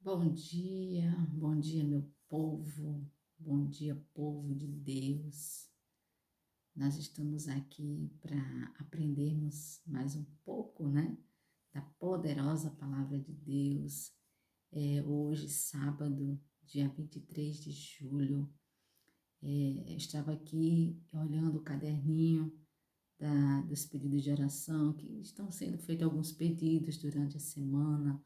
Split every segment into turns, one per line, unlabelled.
Bom dia, meu povo, bom dia, povo de Deus. Nós estamos aqui para aprendermos mais um pouco, né, da poderosa palavra de Deus. Hoje, sábado, dia 23 de julho, eu estava aqui olhando o caderninho dos pedidos de oração, que estão sendo feitos alguns pedidos durante a semana,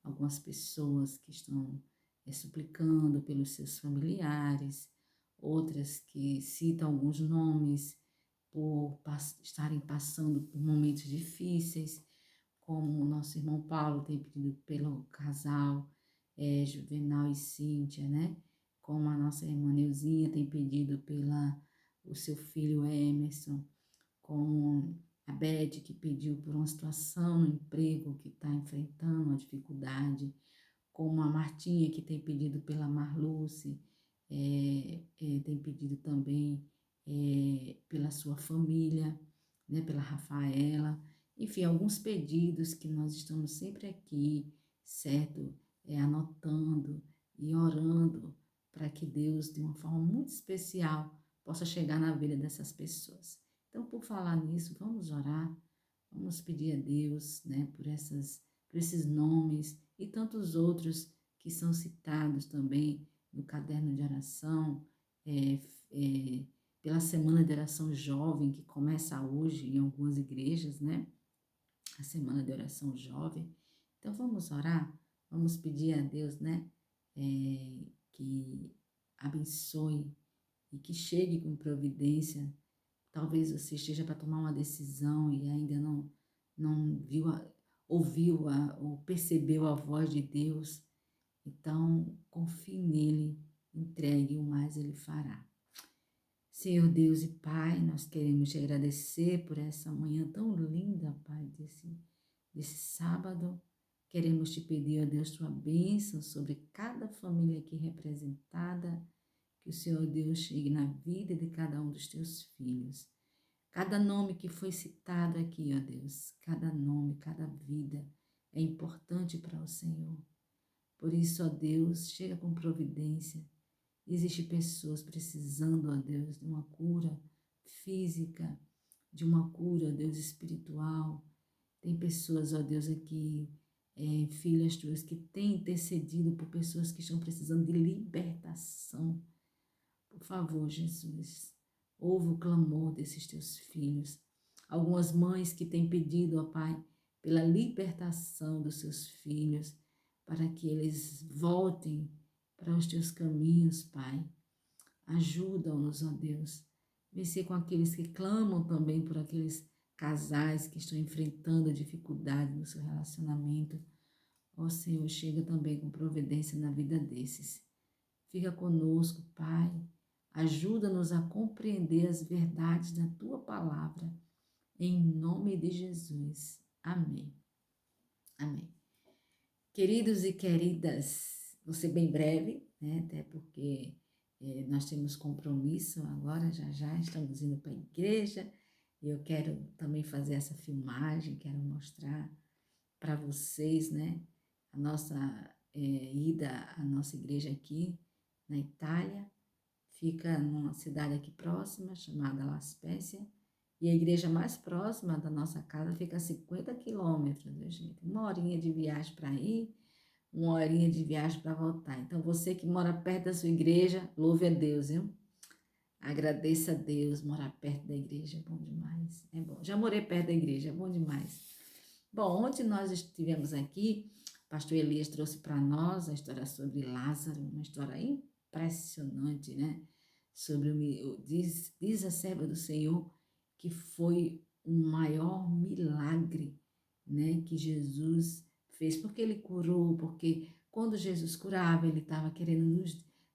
algumas pessoas que estão suplicando pelos seus familiares, outras que citam alguns nomes por estarem passando por momentos difíceis, como o nosso irmão Paulo tem pedido pelo casal Juvenal e Cíntia, né? Como a nossa irmã Neuzinha tem pedido pela o seu filho Emerson, como a Beth, que pediu por uma situação no emprego, que está enfrentando uma dificuldade, como a Martinha, que tem pedido pela Marluce, tem pedido também pela sua família, né, pela Rafaela, enfim, alguns pedidos que nós estamos sempre aqui, certo? Anotando e orando para que Deus, de uma forma muito especial, possa chegar na vida dessas pessoas. Então, por falar nisso, vamos orar, vamos pedir a Deus, né, por esses nomes e tantos outros que são citados também no caderno de oração, é, é, pela Semana de Oração Jovem, que começa hoje em algumas igrejas, né? A Semana de Oração Jovem. Então vamos orar, vamos pedir a Deus, né? Que abençoe e que chegue com providência. Talvez você esteja para tomar uma decisão e ainda não viu, ouviu ou percebeu a voz de Deus. Então, confie nele, entregue, o mais ele fará. Senhor Deus e Pai, nós queremos te agradecer por essa manhã tão linda, Pai, desse sábado. Queremos te pedir, ó Deus, tua bênção sobre cada família aqui representada, que o Senhor Deus chegue na vida de cada um dos teus filhos. Cada nome que foi citado aqui, ó Deus, cada nome, cada vida é importante para o Senhor. Por isso, ó Deus, chega com providência. Existem pessoas precisando, ó Deus, de uma cura física, de uma cura, ó Deus, espiritual. Tem pessoas, ó Deus, aqui, filhas tuas, que têm intercedido por pessoas que estão precisando de libertação. Por favor, Jesus, ouve o clamor desses teus filhos. Algumas mães que têm pedido, ó Pai, pela libertação dos seus filhos, para que eles voltem para os teus caminhos, Pai. Ajuda-nos, ó Deus. Vencer com aqueles que clamam também por aqueles casais que estão enfrentando dificuldade no seu relacionamento. Ó Senhor, chega também com providência na vida desses. Fica conosco, Pai. Ajuda-nos a compreender as verdades da Tua palavra. Em nome de Jesus. Amém. Amém. Queridos e queridas, vou ser bem breve, né? Até porque nós temos compromisso agora, já estamos indo para a igreja. E eu quero também fazer essa filmagem, quero mostrar para vocês, né? A nossa ida à nossa igreja aqui na Itália. Fica numa cidade aqui próxima, chamada La Spezia, e a igreja mais próxima da nossa casa fica a 50 quilômetros, né, gente? Uma horinha de viagem para ir, uma horinha de viagem para voltar. Então, você que mora perto da sua igreja, louve a Deus, viu? Agradeça a Deus, morar perto da igreja é bom demais, é bom. Já morei perto da igreja, é bom demais. Bom, ontem nós estivemos aqui, o pastor Elias trouxe para nós a história sobre Lázaro, uma história impressionante, né? Diz a serva do Senhor que foi o maior milagre, né, que Jesus fez, porque ele curou, porque quando Jesus curava, ele estava querendo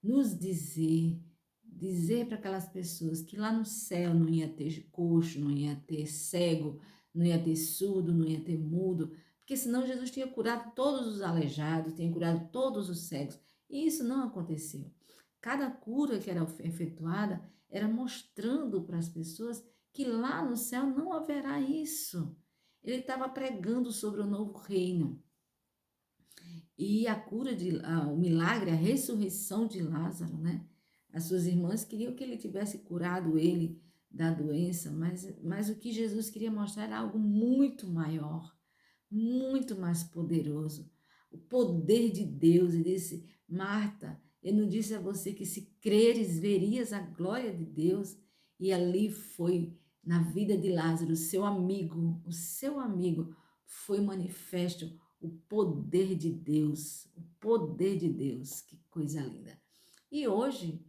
nos dizer para aquelas pessoas que lá no céu não ia ter coxo, não ia ter cego, não ia ter surdo, não ia ter mudo, porque senão Jesus tinha curado todos os aleijados, tinha curado todos os cegos, e isso não aconteceu. Cada cura que era efetuada era mostrando para as pessoas que lá no céu não haverá isso. Ele estava pregando sobre o novo reino. E a cura o milagre, a ressurreição de Lázaro, né? As suas irmãs queriam que ele tivesse curado ele da doença, mas o que Jesus queria mostrar era algo muito maior, muito mais poderoso. O poder de Deus. Ele disse: Marta, eu não disse a você que se creres verias a glória de Deus? E ali foi na vida de Lázaro, o seu amigo foi manifesto o poder de Deus, o poder de Deus, que coisa linda. E hoje,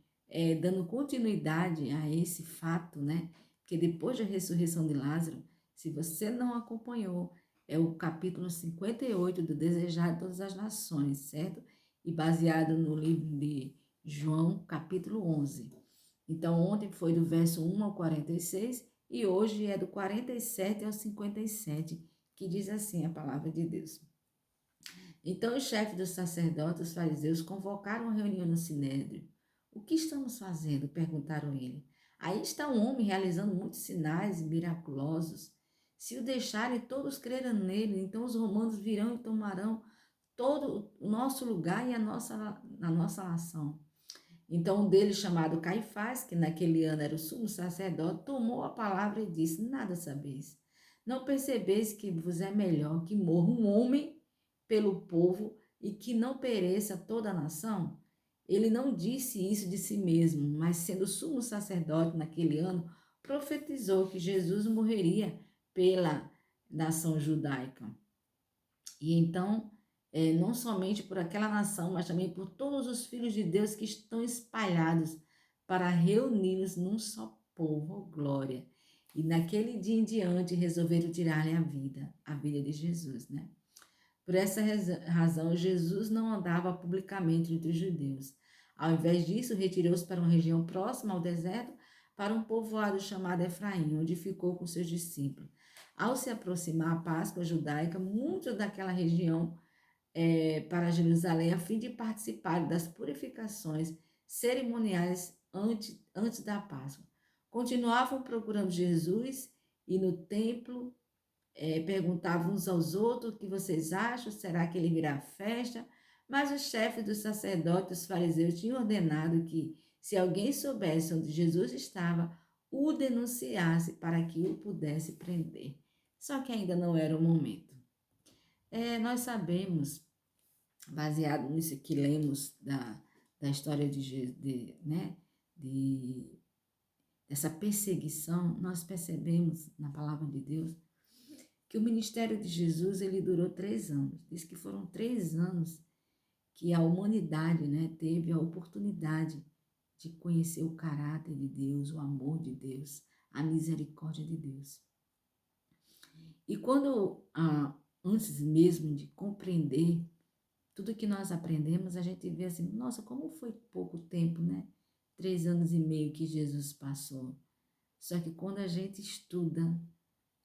dando continuidade a esse fato, né, que depois da ressurreição de Lázaro, se você não acompanhou, é o capítulo 58 do Desejar de Todas as Nações, certo? E baseado no livro de João, capítulo 11. Então, ontem foi do verso 1 ao 46 e hoje é do 47 ao 57, que diz assim a palavra de Deus. Então os chefes dos sacerdotes, os fariseus, convocaram uma reunião no Sinédrio. O que estamos fazendo? Perguntaram ele. Aí está um homem realizando muitos sinais miraculosos. Se o deixarem, todos crerão nele, então os romanos virão e tomarão todo o nosso lugar e a nossa nação. Então um deles, chamado Caifás, que naquele ano era o sumo sacerdote, tomou a palavra e disse: Nada sabeis. Não percebeis que vos é melhor que morra um homem pelo povo e que não pereça toda a nação? Ele não disse isso de si mesmo, mas sendo sumo sacerdote naquele ano, profetizou que Jesus morreria pela nação judaica. E então, não somente por aquela nação, mas também por todos os filhos de Deus que estão espalhados para reuni-los num só povo, oh, glória. E naquele dia em diante resolveram tirar-lhe a vida de Jesus, né? Por essa razão, Jesus não andava publicamente entre os judeus. Ao invés disso, retirou-se para uma região próxima ao deserto, para um povoado chamado Efraim, onde ficou com seus discípulos. Ao se aproximar a Páscoa judaica, muitos daquela região para Jerusalém, a fim de participar das purificações cerimoniais antes da Páscoa. Continuavam procurando Jesus e no templo perguntavam uns aos outros: o que vocês acham? Será que ele virá à festa? Mas os chefes dos sacerdotes, os fariseus, tinham ordenado que, se alguém soubesse onde Jesus estava, o denunciasse para que o pudesse prender. Só que ainda não era o momento. Nós sabemos, baseado nisso que lemos da história né, dessa perseguição, nós percebemos na palavra de Deus que o ministério de Jesus ele durou 3 anos. Diz que foram 3 anos que a humanidade, né, teve a oportunidade de conhecer o caráter de Deus, o amor de Deus, a misericórdia de Deus. E quando, antes mesmo de compreender tudo que nós aprendemos, a gente vê assim, nossa, como foi pouco tempo, né? 3 anos e meio que Jesus passou. Só que quando a gente estuda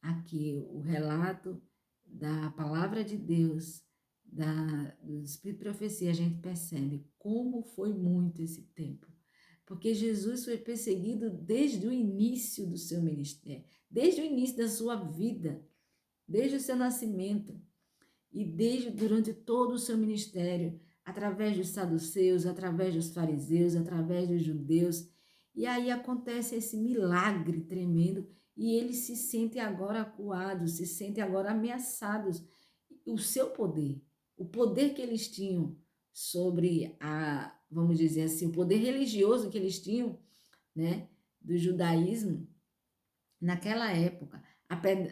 aqui o relato da palavra de Deus, do Espírito de Profecia, a gente percebe como foi muito esse tempo. Porque Jesus foi perseguido desde o início do seu ministério, desde o início da sua vida, desde o seu nascimento e durante todo o seu ministério, através dos saduceus, através dos fariseus, através dos judeus. E aí acontece esse milagre tremendo e eles se sentem agora acuados, se sentem agora ameaçados. O seu poder, o poder que eles tinham sobre vamos dizer assim, o poder religioso que eles tinham, né, do judaísmo, naquela época,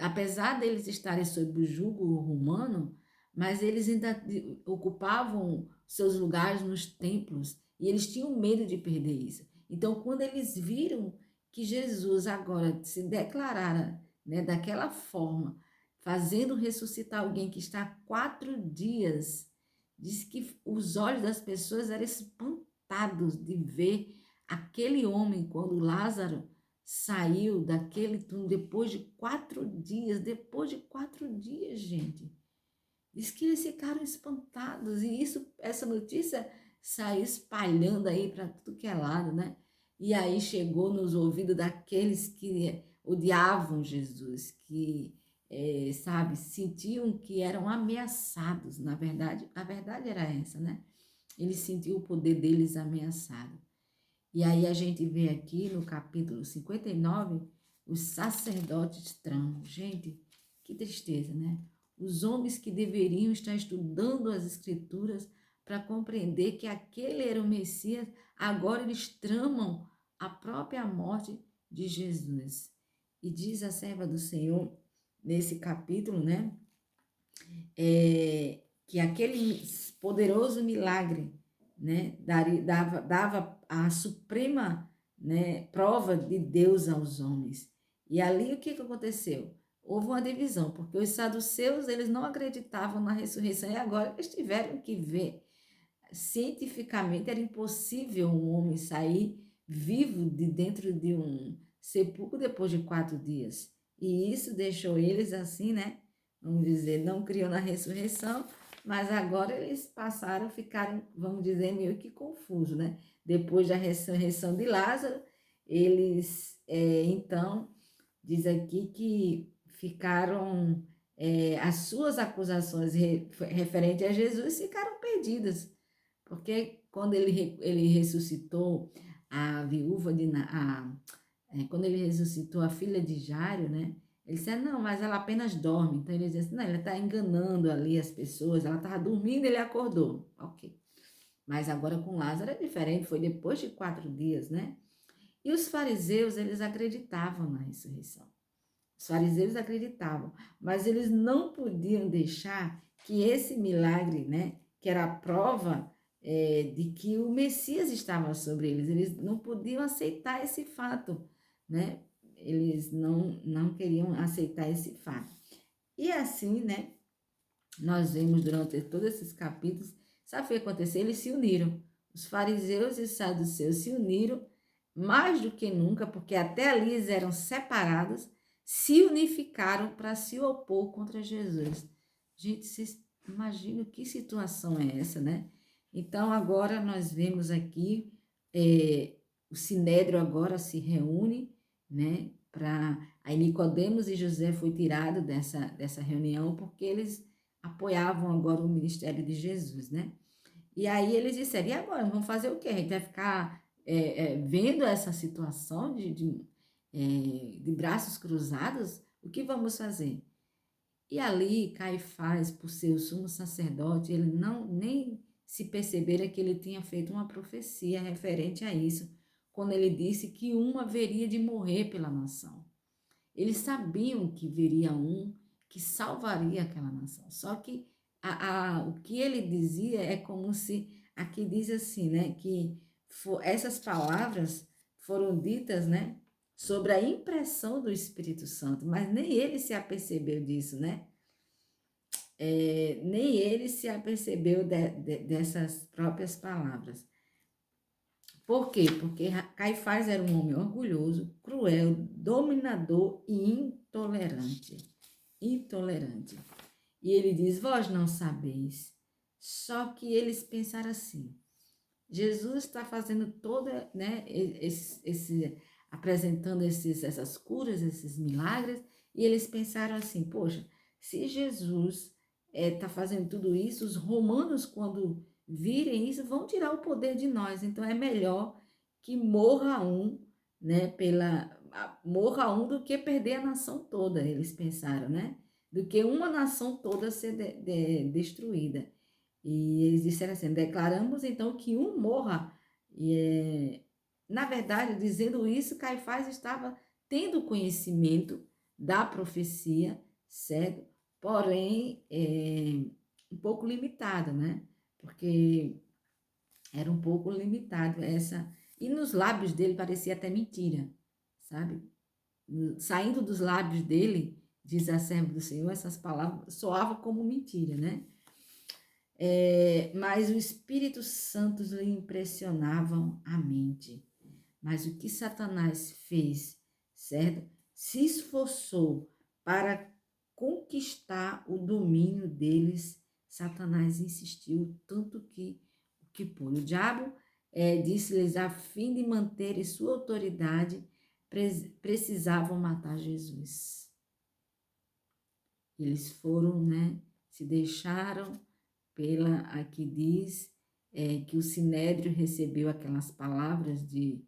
apesar deles estarem sob o jugo romano, mas eles ainda ocupavam seus lugares nos templos e eles tinham medo de perder isso. Então, quando eles viram que Jesus agora se declarara, né, daquela forma, fazendo ressuscitar alguém que está há 4 dias, diz que os olhos das pessoas eram espantados de ver aquele homem, quando Lázaro saiu daquele túmulo depois de 4 dias, gente. Diz que eles ficaram espantados e essa notícia saiu espalhando aí para tudo que é lado, né? E aí chegou nos ouvidos daqueles que odiavam Jesus, que sabe, sentiam que eram ameaçados. Na verdade, a verdade era essa, né? Eles sentiam o poder deles ameaçado. E aí a gente vê aqui no capítulo 59, os sacerdotes tramam. Gente, que tristeza, né? Os homens que deveriam estar estudando as escrituras para compreender que aquele era o Messias, agora eles tramam a própria morte de Jesus. E diz a serva do Senhor, nesse capítulo, né? Que aquele poderoso milagre, né, dava a suprema, né, prova de Deus aos homens. E ali o que aconteceu? Houve uma divisão, porque os saduceus eles não acreditavam na ressurreição e agora eles tiveram que ver. Cientificamente era impossível um homem sair vivo de dentro de um sepulcro depois de 4 dias. E isso deixou eles assim, né? Vamos dizer, não criou na ressurreição, mas agora eles passaram, ficaram, vamos dizer, meio que confusos, né? Depois da ressurreição de Lázaro, eles, então, diz aqui que ficaram, as suas acusações referentes a Jesus ficaram perdidas, porque quando ele ressuscitou a viúva de, quando ele ressuscitou a filha de Jairo, né? Ele disse, não, mas ela apenas dorme. Então ele disse, não, ele está enganando ali as pessoas, ela estava dormindo, ele acordou. Ok. Mas agora com Lázaro é diferente, foi depois de 4 dias, né? E os fariseus, eles acreditavam na ressurreição. Os fariseus acreditavam, mas eles não podiam deixar que esse milagre, né, que era a prova de que o Messias estava sobre eles não podiam aceitar esse fato, né? Eles não queriam aceitar esse fato. E assim, né, nós vemos durante todos esses capítulos, sabe o que aconteceu? Eles se uniram. Os fariseus e os saduceus se uniram mais do que nunca, porque até ali eles eram separados, se unificaram para se opor contra Jesus. Gente, vocês imaginam que situação é essa, né? Então, agora nós vemos aqui, o Sinédrio agora se reúne, né? Aí Nicodemos e José foi tirado dessa reunião, porque eles apoiavam agora o ministério de Jesus, né? E aí eles disseram, e agora, vamos fazer o quê? A gente vai ficar vendo essa situação de braços cruzados? O que vamos fazer? E ali Caifás, por ser o sumo sacerdote, ele não nem se percebera que ele tinha feito uma profecia referente a isso, quando ele disse que um haveria de morrer pela nação. Eles sabiam que viria um que salvaria aquela nação. Só que o que ele dizia é como se, aqui diz assim, né, que essas palavras foram ditas, né, sobre a impressão do Espírito Santo, mas nem ele se apercebeu disso, né? Nem ele se apercebeu dessas próprias palavras. Por quê? Porque Caifás era um homem orgulhoso, cruel, dominador e intolerante. Intolerante. E ele diz, vós não sabeis. Só que eles pensaram assim, Jesus está fazendo toda, né, apresentando essas curas, esses milagres, e eles pensaram assim, poxa, se Jesus está fazendo tudo isso, os romanos, quando virem isso, vão tirar o poder de nós. Então é melhor que morra um, né, morra um do que perder a nação toda, eles pensaram, né? Do que uma nação toda ser destruída. E eles disseram assim, declaramos então que um morra. Na verdade, dizendo isso, Caifás estava tendo conhecimento da profecia, certo? Porém, um pouco limitado, né? Porque era um pouco limitado essa. E nos lábios dele parecia até mentira, sabe? Saindo dos lábios dele, diz a serva do Senhor, essas palavras soavam como mentira, né? Mas o Espírito Santo lhe impressionavam a mente. Mas o que Satanás fez, certo? Se esforçou para conquistar o domínio deles. Satanás insistiu tanto que pôde. O diabo disse-lhes, a fim de manterem sua autoridade, precisavam matar Jesus. Eles foram, né, se deixaram aqui diz que o Sinédrio recebeu aquelas palavras de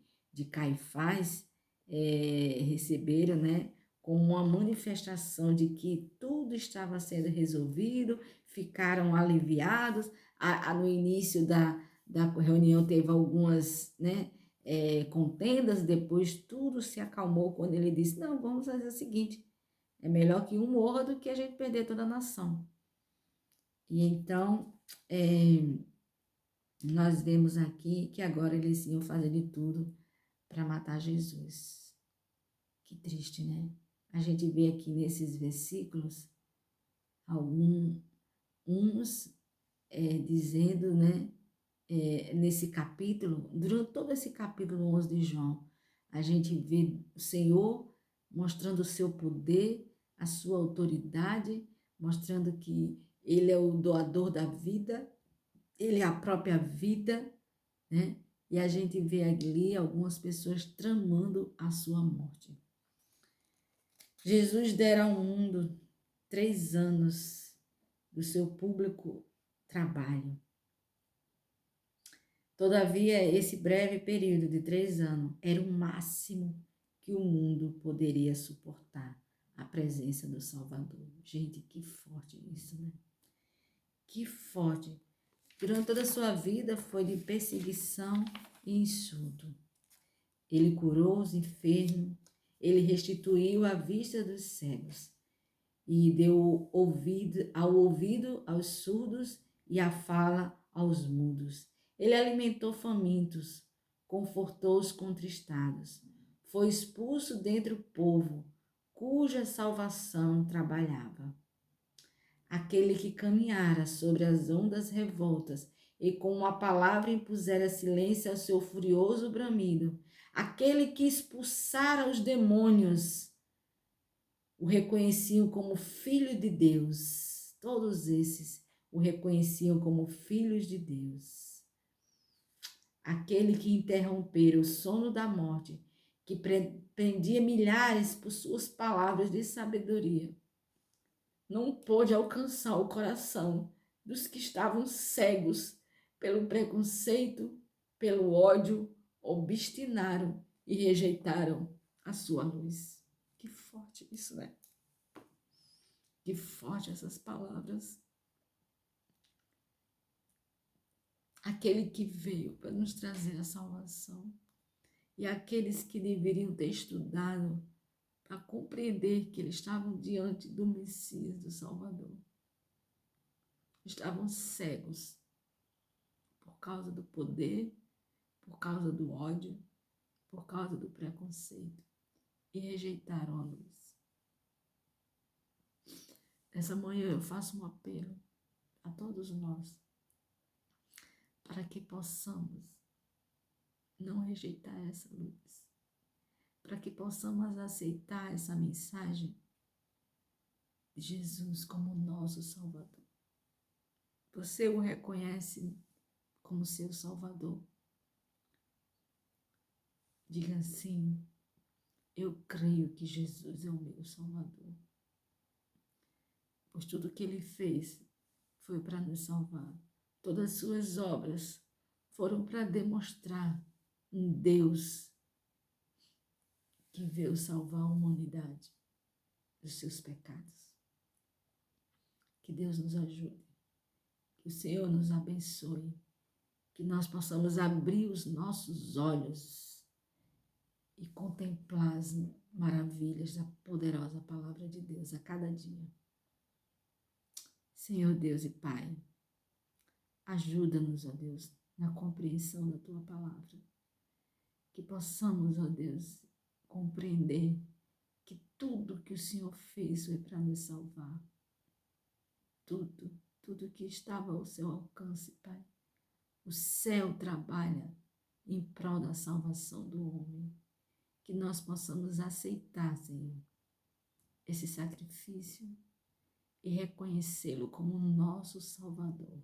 Caifás, receberam, né, como uma manifestação de que tudo estava sendo resolvido, ficaram aliviados. No início da reunião teve algumas, né, contendas, depois tudo se acalmou quando ele disse, não, vamos fazer o seguinte, é melhor que um morra do que a gente perder toda a nação. E então, nós vemos aqui que agora eles iam fazer de tudo para matar Jesus. Que triste, né? A gente vê aqui nesses versículos, uns dizendo, né? Nesse capítulo, durante todo esse capítulo 11 de João, a gente vê o Senhor mostrando o seu poder, a sua autoridade, mostrando que Ele é o doador da vida, Ele é a própria vida, né? E a gente vê ali algumas pessoas tramando a sua morte. Jesus dera ao mundo 3 anos do seu público trabalho. Todavia, esse breve período de 3 anos era o máximo que o mundo poderia suportar a presença do Salvador. Gente, que forte isso, né? Que forte. Durante toda a sua vida foi de perseguição e insulto. Ele curou os enfermos, ele restituiu a vista dos cegos e deu ouvido aos surdos e a fala aos mudos. Ele alimentou famintos, confortou os contristados. Foi expulso dentre o povo, cuja salvação trabalhava. Aquele que caminhara sobre as ondas revoltas e com uma palavra impusera silêncio ao seu furioso bramido. Aquele que expulsara os demônios, o reconheciam como filho de Deus. Todos esses o reconheciam como filhos de Deus. Aquele que interrompera o sono da morte, que prendia milhares por suas palavras de sabedoria, não pôde alcançar o coração dos que estavam cegos pelo preconceito, pelo ódio, obstinaram e rejeitaram a sua luz. Que forte isso, né? Que forte essas palavras. Aquele que veio para nos trazer a salvação e aqueles que deveriam ter estudado para compreender que eles estavam diante do Messias, do Salvador. Estavam cegos por causa do poder, por causa do ódio, por causa do preconceito e rejeitaram a luz. Essa manhã eu faço um apelo a todos nós para que possamos não rejeitar essa luz, para que possamos aceitar essa mensagem de Jesus como nosso Salvador. Você o reconhece como seu Salvador? Diga assim: eu creio que Jesus é o meu Salvador, pois tudo que Ele fez foi para nos salvar. Todas as suas obras foram para demonstrar um Deus que veio salvar a humanidade dos seus pecados. Que Deus nos ajude, que o Senhor nos abençoe, que nós possamos abrir os nossos olhos e contemplar as maravilhas da poderosa palavra de Deus a cada dia. Senhor Deus e Pai, ajuda-nos, ó Deus, na compreensão da Tua palavra. Que possamos, ó Deus, compreender que tudo que o Senhor fez foi para nos salvar. Tudo que estava ao seu alcance, Pai. O céu trabalha em prol da salvação do homem. Que nós possamos aceitar, Senhor, esse sacrifício e reconhecê-lo como nosso Salvador.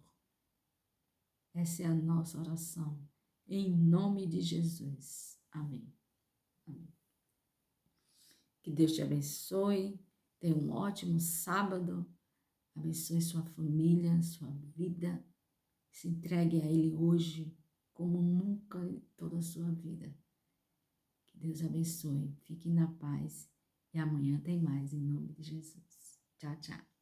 Essa é a nossa oração, em nome de Jesus. Amém. Amém. Que Deus te abençoe, Tenha um ótimo sábado. Abençoe sua família, sua vida. Se entregue a Ele hoje como nunca em toda a sua vida. Que Deus abençoe. Fique na paz. E amanhã tem mais, em nome de Jesus. Tchau, tchau.